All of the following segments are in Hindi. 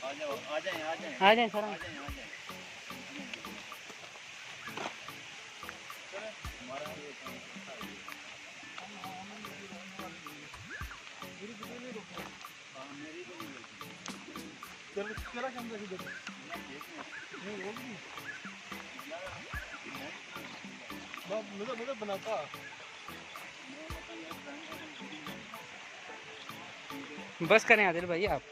आ जाओ, आ जाएं, आ जाएं, आ जाएं सर। आ जाएं, आ जाएं। हमारा ये मुझे बनाता बस करें आदिल भाई आप।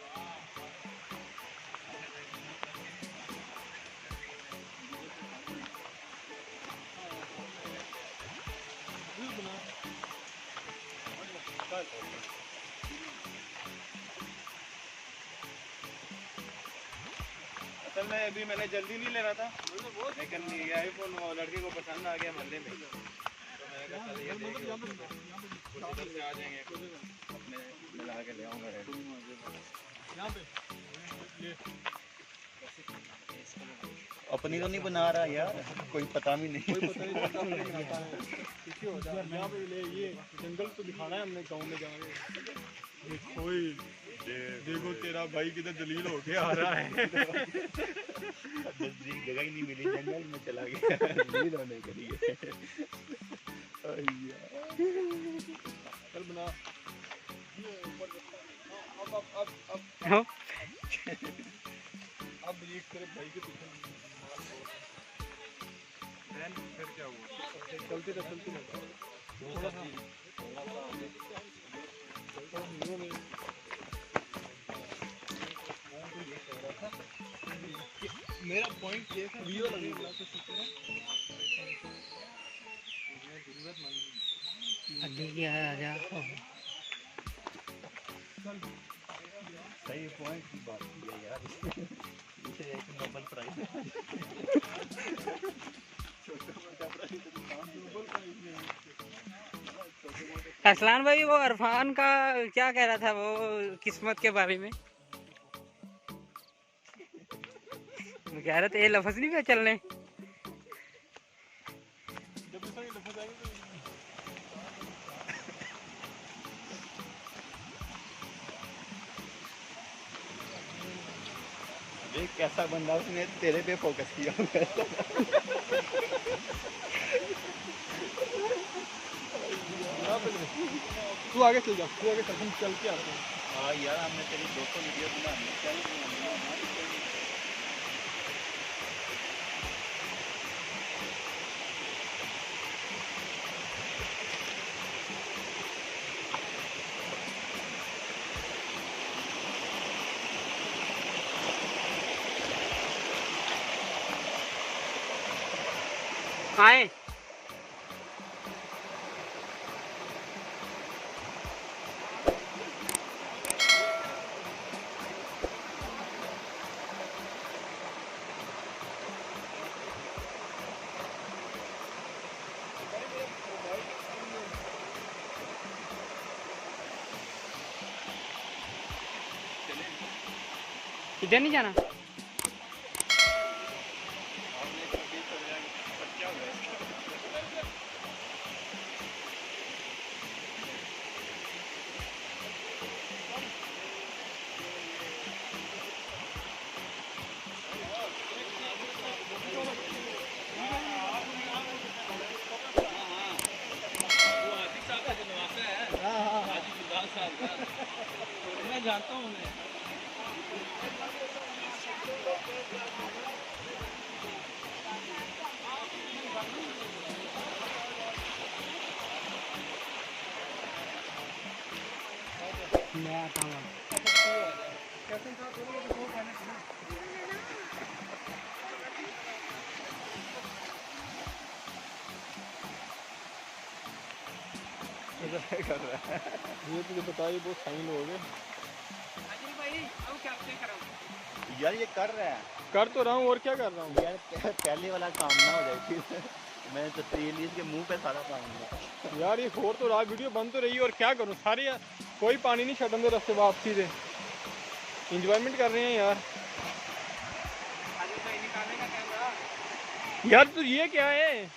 असल में अभी मैंने जल्दी नहीं लेना था, लेकिन ये आईफोन वो लड़के को पसंद आ गया महल्ले में, तो मैंने कहा चल ये लेके कुछ इधर से आ जाएंगे, अपने मिला के ले आऊँगा रेट। यहाँ पे ये अपनी तो नहीं बना रहा यार, कोई पता भी नहीं। कोई पता नहीं चलता अपने बनाता है किसी हो जाए। यहाँ पे ले ये जंगल तो दिखाना है हमने गाँव में जाके। देखो तेरा भाई किधर दलील हो के आ रहा है। नजदीक जगह ही नहीं मिली, जंगल में चला गया नींद होने के लिए। चल बना हाँ। अब एक तेरे भाई के पीछे फिर क्या हुआ? चलते रहे थोड़ा सा मेरा पॉइंट ये था वीडियो लगेगा तो शुक्र है। आ जा सही पॉइंट की बात की है यार, इसे एक नोबेल प्राइज। असलान भाई वो इरफान का क्या कह रहा था वो किस्मत के बारे में? कह रहे थे ये लफ्ज नहीं पे चलने। देख कैसा बंदा, उसने तेरे पे फोकस किया होगा। तू आगे चल जा, तू आगे चल, हम चल के आते हैं। हाँ यार, हमने तेरी 200 वीडियो बनानी चाहिए। आए इधर नहीं जाना। मैं जानता हूँ उन्हें। मैं आता हूँ। कर रहा है ये तुझे पता है बहुत साइन हो गए यार, ये कर रहा है। कर तो रहा हूँ और क्या कर रहा हूँ यार पहले वाला काम ना हो जाए फिर। मैं तो तेल इसके मुंह पे सारा काम हुआ यार। ये हो तो रहा, वीडियो बंद तो रही और क्या करूँ सारी कोई पानी नहीं छटन दे रस्ते वापसी से। इंजॉयमेंट कर रहे हैं यार। यार तो ये क्या है?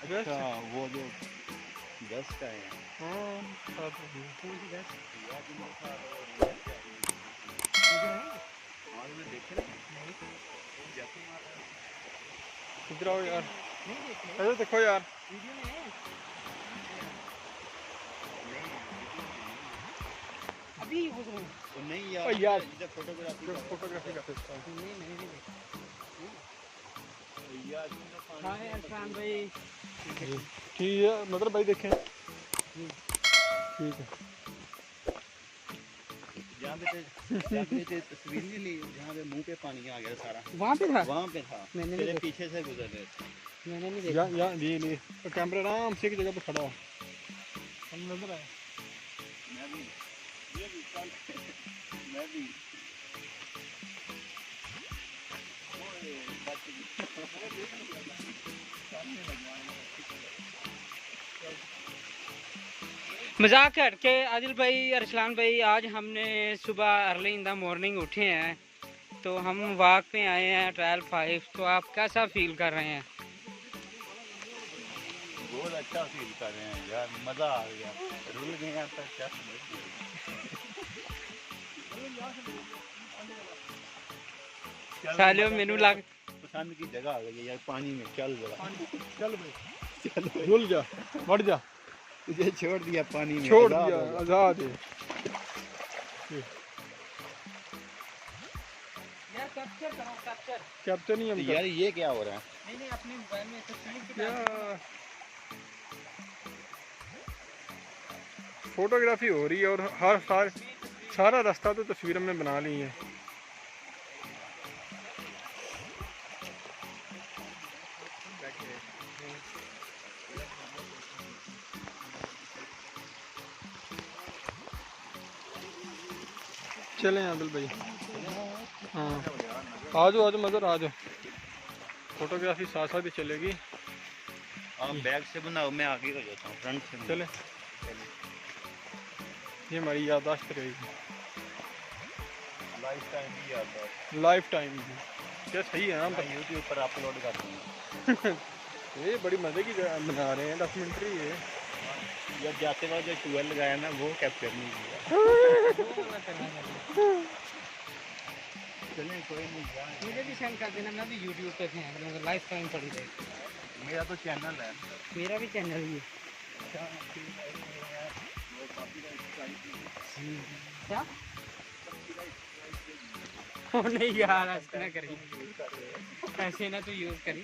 अच्छा वो जो गस्ट का है हाँ इधर आओ यार, अरे देखो यार, अभी हो गए तो नहीं ओ यार यार, जब फोटोग्राफी का सिस्टम नहीं मैंने भी देखा। यार हाँ इरफान भाई ठीक है, मतलब भाई देखें, ठीक है। जहाँ पे तस्वीर नहीं ली, जहाँ पे मुंह पे पानी आ गया सारा, वहाँ पे था, वहाँ पे था। मैंने तेरे नहीं पीछे से गुजर रहे थे। मैंने नहीं देखा। यहाँ जी नहीं, तो कैमरा आराम से एक जगह पे खड़ा है, हम नजर आए। मैं भी ये भी कल मैं भी ओए बच मजाक हट के आदिल भाई, अरसलान भाई, आज हमने सुबह अर्ली इन द मॉर्निंग उठे हैं, तो हम वॉक पे आए हैं ट्रायल 5। तो आप कैसा फील कर रहे हैं? बहुत अच्छा फील कर रहे हैं यार, मज़ा आ गया। रुल गए यहाँ तक क्या समझ सालियों मेनू लग पसंद की जगह आ गई है यार, पानी में चल जरा, चल भाई, चल भाई। रुल जा, बढ़ जा, तुझे छोड़ दिया पानी में, छोड़ आजाद दिया, हो जा। आजाद है। यार कैप्चर करो, कैप्चर। कैप्चर नहीं हम तो यार ये क्या हो रहा है? नहीं नहीं, अपने मोबाइल में तस्वीर की क्या फोटोग्राफी हो रही है, और सारा रास्ता तो तस्वीर हमने बना ली है। चलें आदिल भाई, हाँ आ जाओ मज़र आ जाओ, फोटोग्राफी साथ साथ ही चलेगी। आप बैक से बनाओ, मैं आगे हो जाता हूँ, फ्रंट से चले, ये हमारी याददाश्त रहेगी लाइफ टाइम भी आता है, लाइफ टाइम की। क्या सही है ना, मैं यूट्यूब पर अपलोड कर दूँगा। ये बड़ी मज़े की जगह बना रहे हैं, डॉक्यूमेंट्री है। जब जाते वक्त जो टूवेल लगाया ना, वो कैप्चर नहीं किया। चलें कोई नहीं यार, मुझे भी सेंड कर देना, मैं भी यूट्यूब पे फेंक दूँगा, लाइफ टाइम पड़ी रहेगी। मेरा तो चैनल है। मेरा भी चैनल ही है। क्या? ओ नहीं यार, ऐसे ना करी, ऐसे ना तो यूज़ करी।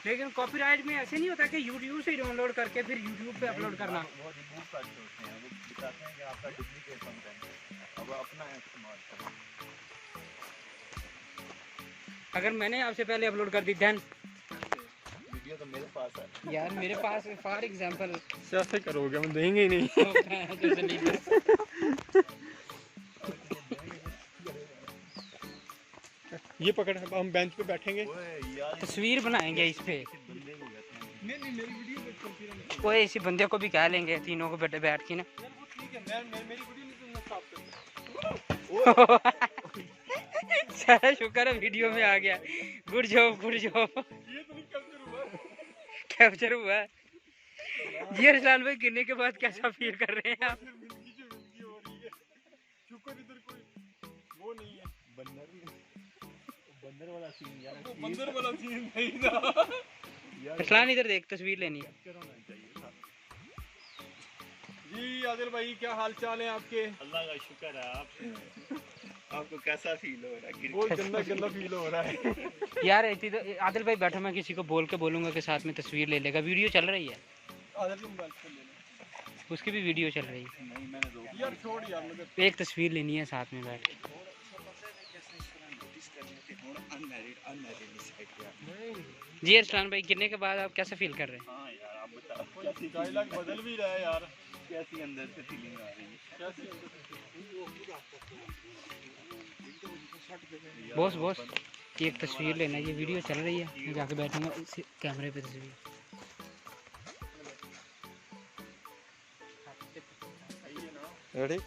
लेकिन कॉपीराइट में ऐसे नहीं होता कि यूट्यूब से डाउनलोड करके फिर यूट्यूब पे अपलोड करना। वो रिमूव करते होते हैं, वो बताते हैं कि आपका डुप्लीकेट कंटेंट है, अब अपना इस्तेमाल करें। अगर मैंने आपसे पहले अपलोड कर दी देन वीडियो तो मेरे पास है। यार मेरे पास फॉर एग्जांपल कैसे करोगे, हम देंगे ही नहीं। ये पकड़, हम बेंच पे बैठेंगे, तस्वीर बनाएंगे इस पे। बंदे को कहते हैं। नहीं नहीं मेरी वीडियो में चलती रहेगी। कोई इसी बंदे को भी कह लेंगे, तीनों को बैठ के ना। यार वो ठीक है, मेरी वीडियो नहीं तुमने स्टॉप कर। सारा शुक्र है वीडियो में आ गया। Good job, good job. ये तो नहीं कैप्चर हुआ। कैप्चर हुआ है। जी अरसलान भाई, गिरने के बाद कैसा फील कर रहे हैं आप? मिलकी हो रही है, शुक्र इधर कोई वो नहीं है, बंदर वाला सीन यार, बंदर वाला सीन नहीं था। अरसलान इधर देख, तस्वीर लेनी है। कैप्चर होना चाहिए था। जी आदिल भाई, क्या हाल चाल है आपके? अल्लाह का शुक्र है। आपको कैसा फील हो रहा है? बहुत गंदा गंदा फील हो रहा है। यार ऐसी तो आदिल भाई बैठो, मैं किसी को बोल के बोलूंगा कि साथ में तस्वीर ले लेगा। वीडियो चल रही है, आदिल को मोबाइल से ले लो। उसकी भी वीडियो चल रही है। नहीं मैंने रोक यार छोड़ यार, मुझे एक तस्वीर लेनी है साथ में बैठ के। जी अरसलान भाई, गिरने के बाद आप कैसा फील कर रहे हैं? हाँ यार आप बताओ, कैसी डायलॉग बदल भी रहा है यार, कैसी अंदर से फीलिंग आ रही है? कैसी बॉस बॉस, ये एक तस्वीर लेना है, ये वीडियो चल रही है, मैं जाके बैठूंगा इस कैमरे पे तस्वीर। रेडी।